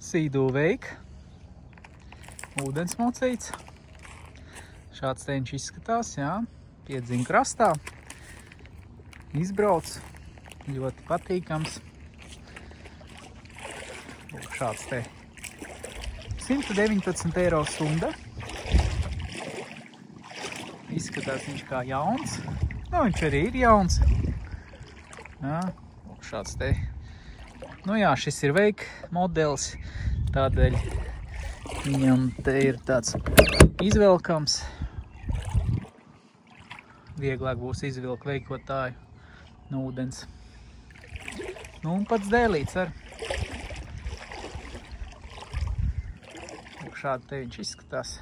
Sīdu veik. Ūdens mocīts. Šāds te viņš izskatās, jā. Piedzim krastā. Izbrauc. Ļoti patīkams. Šāds te. 119 eiro stunda. Izskatās viņš kā jauns. Nu, viņš arī ir jauns. Jā, šāds te. Nu jā, šis ir veik modelis, tādēļ viņam te ir tāds izvelkams. Vieglāk būs izvilkt veikotāju no ūdens. Nu, un pats dēlīts ar. Šādi te viņš izskatās.